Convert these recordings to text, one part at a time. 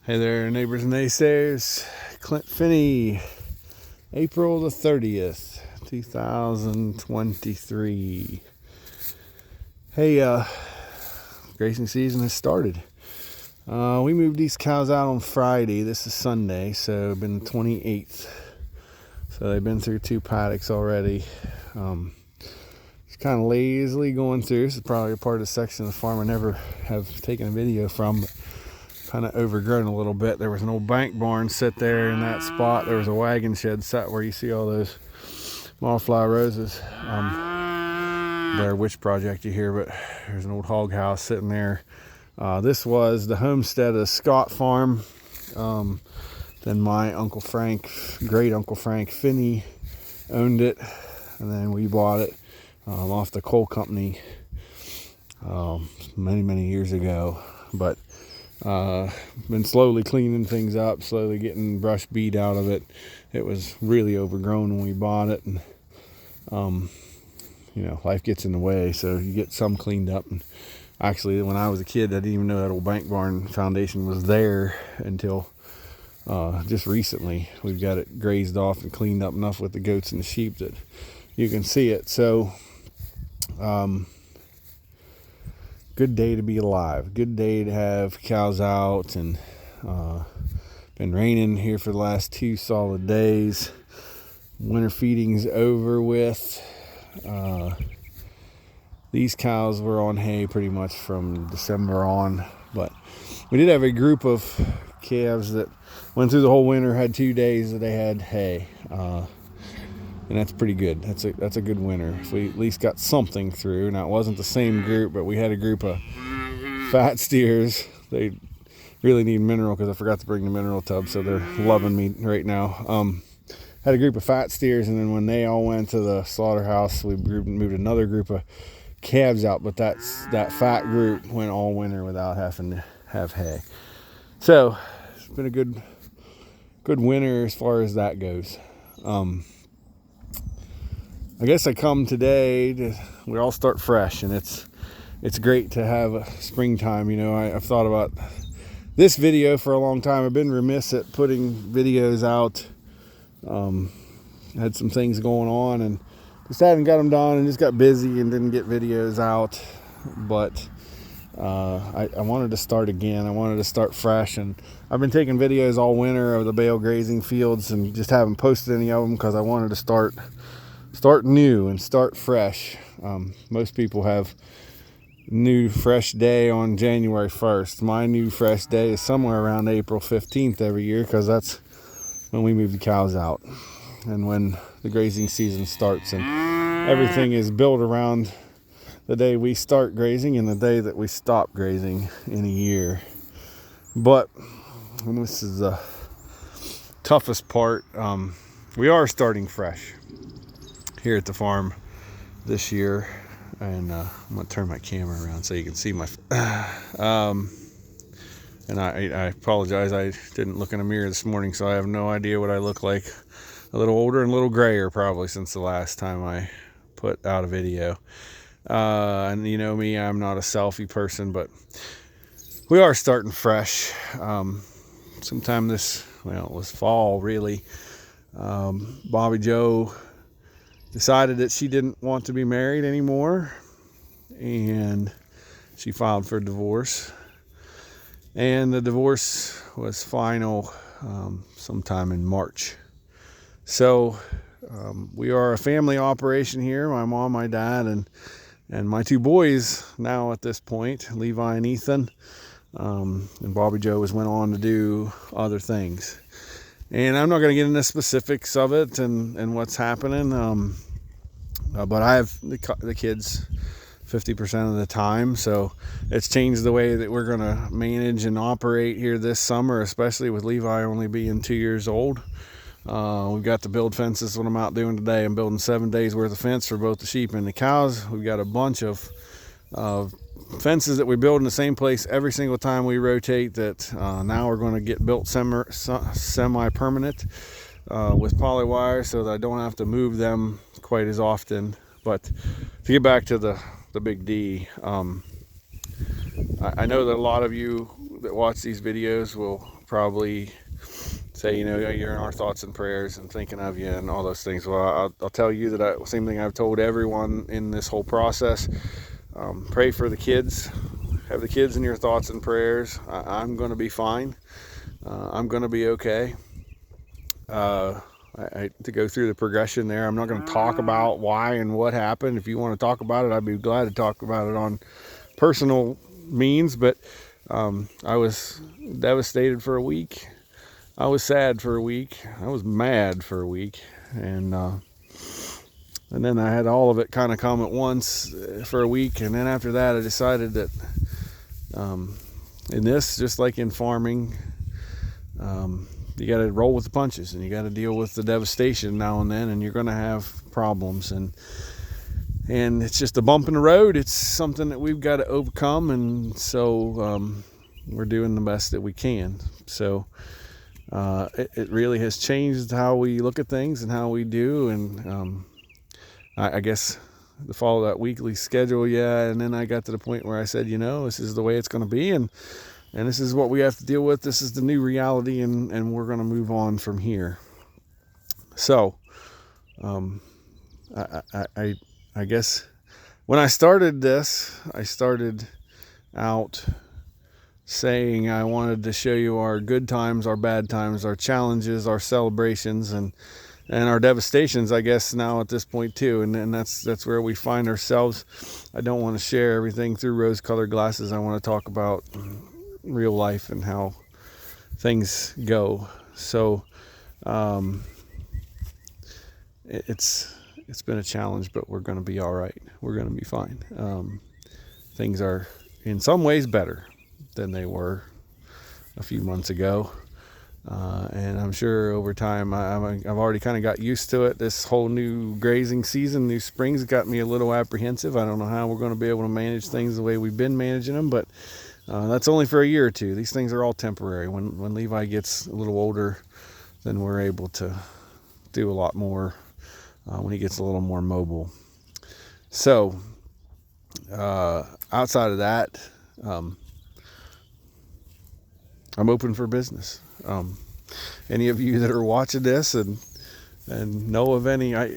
Hey there, neighbors and naysayers. Clint Finney, April the 30th, 2023. Hey, grazing season has started. We moved these cows out on Friday. This is Sunday, so been the 28th. So they've been through 2 paddocks already. Just kind of lazily going through. This is probably a part of the section of the farm I never have taken a video from, but kind of overgrown a little bit. There was an old bank barn set there in that spot. There was a wagon shed set where you see all those wildflower roses. They're a witch project you hear, but there's an old hog house sitting there. This was the homestead of Scott Farm. Then my Uncle Frank, great Uncle Frank Finney, owned it, and then we bought it off the coal company many years ago. But been slowly cleaning things up, slowly getting brush beat out of it. It was really overgrown when we bought it, and life gets in the way, so you get some cleaned up. And actually, when I was a kid, I didn't even know that old bank barn foundation was there until just recently. We've got it grazed off and cleaned up enough with the goats and the sheep that you can see it. So good day to be alive. Good day to have cows out, and been raining here for the last 2 solid days. Winter feeding's over with. These cows were on hay pretty much from December on, but we did have a group of calves that went through the whole winter, had 2 days that they had hay, and that's pretty good. That's a good winter. If we at least got something through. Now, it wasn't the same group, but we had a group of fat steers. They really need mineral because I forgot to bring the mineral tub, so they're loving me right now. Had a group of fat steers, and then when they all went to the slaughterhouse, we moved another group of calves out, but that fat group went all winter without having to have hay. So it's been a good winter as far as that goes. I guess I come today we all start fresh, and it's great to have a springtime. I've thought about this video for a long time. I've been remiss at putting videos out. Had some things going on and just hadn't got them done, and just got busy and didn't get videos out. But I wanted to start again. I wanted to start fresh, and I've been taking videos all winter of the bale grazing fields and just haven't posted any of them because I wanted to start new and start fresh. Most people have new fresh day on January 1st. My new fresh day is somewhere around April 15th every year, because that's when we move the cows out and when the grazing season starts, and everything is built around the day we start grazing and the day that we stop grazing in a year. But this is the toughest part. We are starting fresh here at the farm this year, and I'm gonna turn my camera around so you can see my and I apologize, I didn't look in a mirror this morning, so I have no idea what I look like. A little older and a little grayer probably since the last time I put out a video. And you know me, I'm not a selfie person, but we are starting fresh. Sometime it was fall really. Bobby Joe decided that she didn't want to be married anymore, and she filed for divorce. And the divorce was final sometime in March. So we are a family operation here. My mom, my dad, and my 2 boys now at this point, Levi and Ethan. And Bobby Joe went on to do other things. And I'm not going to get into specifics of it and what's happening. But I have the kids 50% of the time, so it's changed the way that we're going to manage and operate here this summer, especially with Levi only being 2 years old. We've got to build fences. What I'm out doing today, I'm building 7 days worth of fence for both the sheep and the cows. We've got a bunch of fences that we build in the same place every single time we rotate that now we're going to get built semi-permanent with poly wire, so that I don't have to move them quite as often. But to get back to the big D, I know that a lot of you that watch these videos will probably say, you're in our thoughts and prayers and thinking of you and all those things. Well, I'll tell you that same thing I've told everyone in this whole process. Pray for the kids. Have the kids in your thoughts and prayers. I'm going to be fine. I'm going to be okay. To go through the progression there, I'm not going to talk about why and what happened. If you want to talk about it, I'd be glad to talk about it on personal means, but I was devastated for a week. I was sad for a week. I was mad for a week, and then I had all of it kind of come at once for a week. And then after that, I decided that in this, just like in farming, you got to roll with the punches, and you got to deal with the devastation now and then, and you're going to have problems, and it's just a bump in the road. It's something that we've got to overcome, and so we're doing the best that we can. So it really has changed how we look at things and how we do, and I guess to follow that weekly schedule, and then I got to the point where I said, this is the way it's going to be, and this is what we have to deal with. This is the new reality, and we're going to move on from here. So I guess when I started this, I started out saying I wanted to show you our good times, our bad times, our challenges, our celebrations, and our devastations, I guess, now at this point too. And that's where we find ourselves. I don't want to share everything through rose-colored glasses. I want to talk about real life and how things go. So it's been a challenge, but we're going to be all right. We're going to be fine. Things are in some ways better than they were a few months ago, and I'm sure over time I've already kind of got used to it. This whole new grazing season, new springs, got me a little apprehensive. I don't know how we're going to be able to manage things the way we've been managing them, but that's only for a year or two. These things are all temporary. When Levi gets a little older, then we're able to do a lot more when he gets a little more mobile. So outside of that, I'm open for business. Any of you that are watching this and know of any, I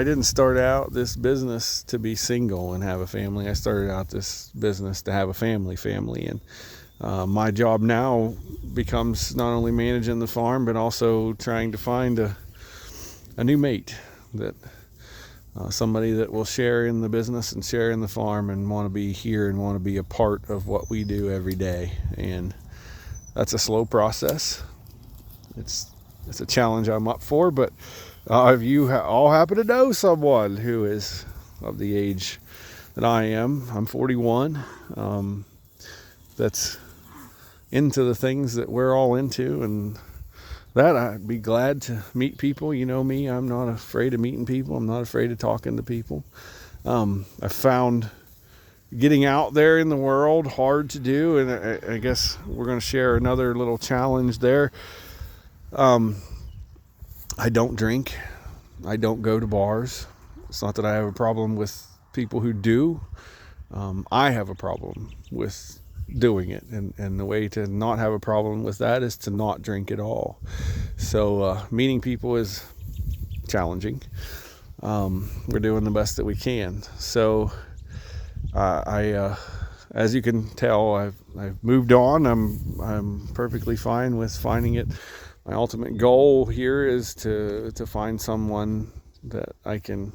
didn't start out this business to be single and have a family. I started out this business to have a family, and my job now becomes not only managing the farm, but also trying to find a new mate, that somebody that will share in the business and share in the farm and want to be here and want to be a part of what we do every day. And that's a slow process. It's a challenge I'm up for, but if you all happen to know someone who is of the age that I am, I'm 41, that's into the things that we're all into, and that I'd be glad to meet people. You know me, I'm not afraid of meeting people. I'm not afraid of talking to people. I found getting out there in the world hard to do, and I guess we're going to share another little challenge there. I don't drink. I don't go to bars. It's not that I have a problem with people who do. I have a problem with doing it, and the way to not have a problem with that is to not drink at all. So meeting people is challenging. We're doing the best that we can. So as you can tell, I've moved on. I'm perfectly fine with finding it. My ultimate goal here is to find someone that I can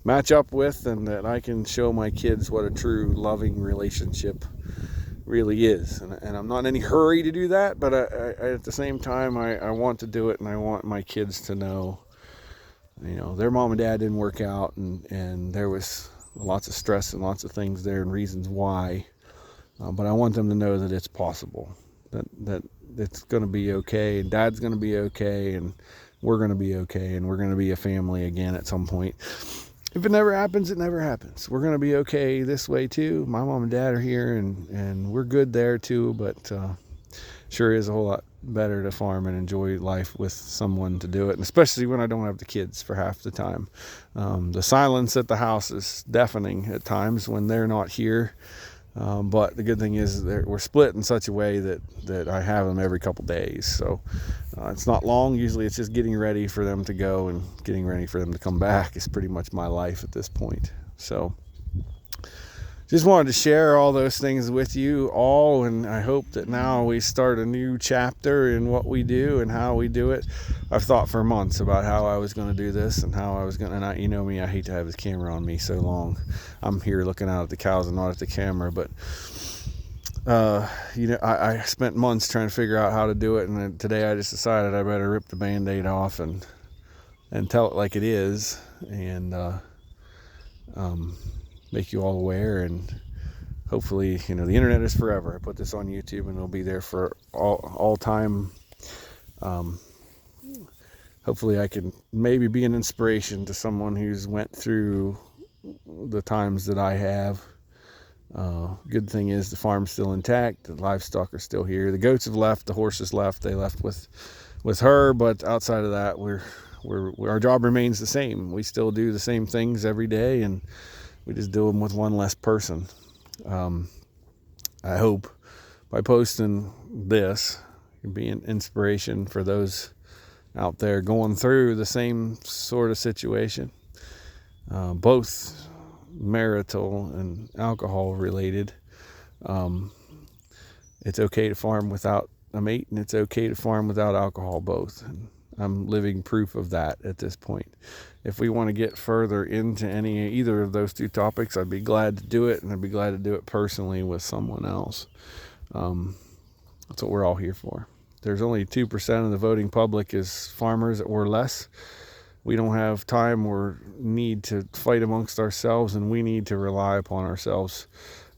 match up with, and that I can show my kids what a true loving relationship really is. And I'm not in any hurry to do that, but I at the same time, I want to do it, and I want my kids to know, their mom and dad didn't work out, and there was lots of stress and lots of things there and reasons why. But I want them to know that it's possible, that it's going to be okay, and dad's going to be okay, and we're going to be okay, and we're going to be a family again at some point. If it never happens, it never happens. We're going to be okay this way too. My mom and dad are here, and we're good there too, but sure is a whole lot better to farm and enjoy life with someone to do it, and especially when I don't have the kids for half the time. The silence at the house is deafening at times when they're not here. But the good thing is we're split in such a way that I have them every couple days. So it's not long. Usually it's just getting ready for them to go and getting ready for them to come back is pretty much my life at this point. So just wanted to share all those things with you all, and I hope that now we start a new chapter in what we do and how we do it. I've thought for months about how I was going to do this and how I was going to, and you know me, I hate to have this camera on me so long. I'm here looking out at the cows and not at the camera, but I spent months trying to figure out how to do it, and then today I just decided I better rip the Band-Aid off and tell it like it is, and make you all aware. And hopefully, the internet is forever. I put this on YouTube and it'll be there for all time. Hopefully I can maybe be an inspiration to someone who's went through the times that I have. Good thing is the farm's still intact, the livestock are still here, the goats have left, the horses left, they left with her, but outside of that, our job remains the same. We still do the same things every day, and we just do them with one less person. I hope by posting this, you can be an inspiration for those out there going through the same sort of situation, both marital and alcohol related. It's okay to farm without a mate, and it's okay to farm without alcohol, both. And I'm living proof of that at this point. If we want to get further into either of those two topics, I'd be glad to do it, and I'd be glad to do it personally with someone else. That's what we're all here for. There's only 2% of the voting public is farmers or less. We don't have time or need to fight amongst ourselves, and we need to rely upon ourselves.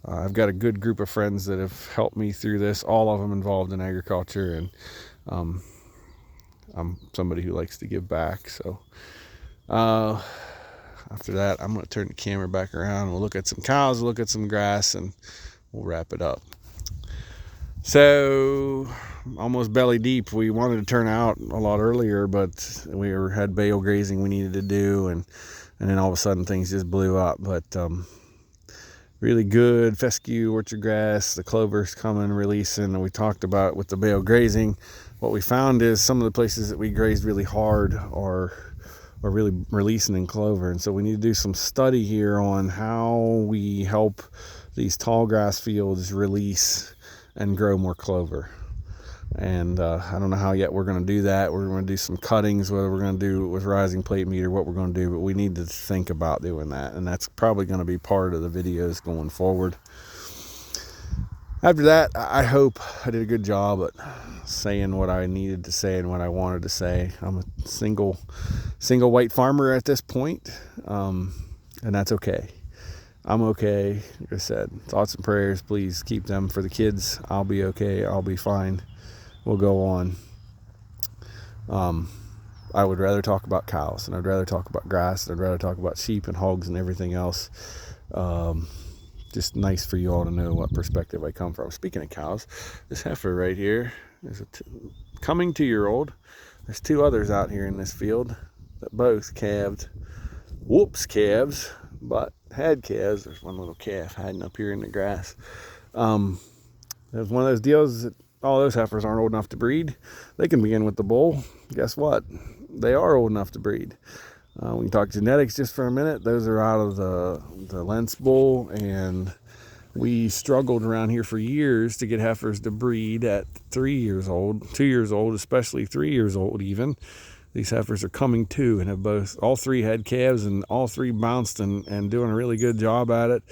I've got a good group of friends that have helped me through this, all of them involved in agriculture, and I'm somebody who likes to give back. So after that, I'm going to turn the camera back around. We'll look at some cows, look at some grass, and we'll wrap it up. So almost belly deep. We wanted to turn out a lot earlier, but we had bale grazing we needed to do, and then all of a sudden things just blew up. But really good fescue, orchard grass, the clover's coming, releasing, and we talked about with the bale grazing. What we found is some of the places that we grazed really hard are really releasing in clover, and so we need to do some study here on how we help these tall grass fields release and grow more clover. And I don't know how yet we're going to do that. We're going to do some cuttings, whether we're going to do it with rising plate meter, what we're going to do, but we need to think about doing that, and that's probably going to be part of the videos going forward. After that, I hope I did a good job at saying what I needed to say and what I wanted to say. I'm a single white farmer at this point, and that's okay. I'm okay. Like I said, thoughts and prayers, please keep them for the kids. I'll be okay. I'll be fine. We'll go on. I would rather talk about cows, and I'd rather talk about grass, and I'd rather talk about sheep and hogs and everything else. Just nice for you all to know what perspective I come from. Speaking of cows, this heifer right here is coming 2-year-old. There's 2 others out here in this field that both calved. Calves, but had calves. There's one little calf hiding up here in the grass. There's one of those deals that all those heifers aren't old enough to breed. They can begin with the bull. Guess what? They are old enough to breed. We can talk genetics just for a minute. Those are out of the Lentz bull, and we struggled around here for years to get heifers to breed at 3 years old, 2 years old, especially 3 years old even. These heifers are coming to and have all 3 had calves, and all 3 bounced and doing a really good job at it.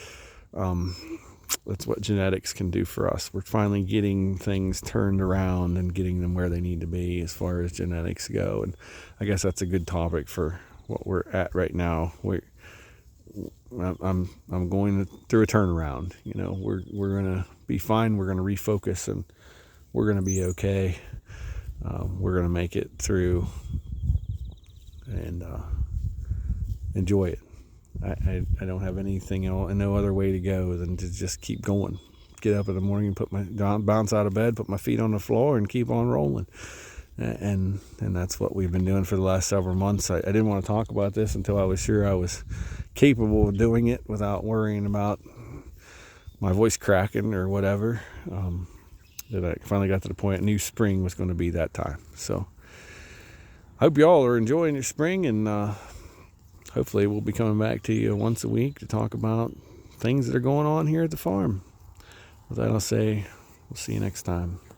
That's what genetics can do for us. We're finally getting things turned around and getting them where they need to be as far as genetics go. And I guess that's a good topic for what we're at right now. I'm going through a turnaround. We're gonna be fine. We're gonna refocus, and we're gonna be okay. We're gonna make it through and enjoy it. I don't have anything else, no other way to go than to just keep going. Get up in the morning and bounce out of bed, put my feet on the floor, and keep on rolling. And that's what we've been doing for the last several months. I didn't want to talk about this until I was sure I was capable of doing it without worrying about my voice cracking or whatever, that I finally got to the point I knew spring was going to be that time. So I hope y'all are enjoying your spring, and hopefully we'll be coming back to you once a week to talk about things that are going on here at the farm. With that, I'll say we'll see you next time.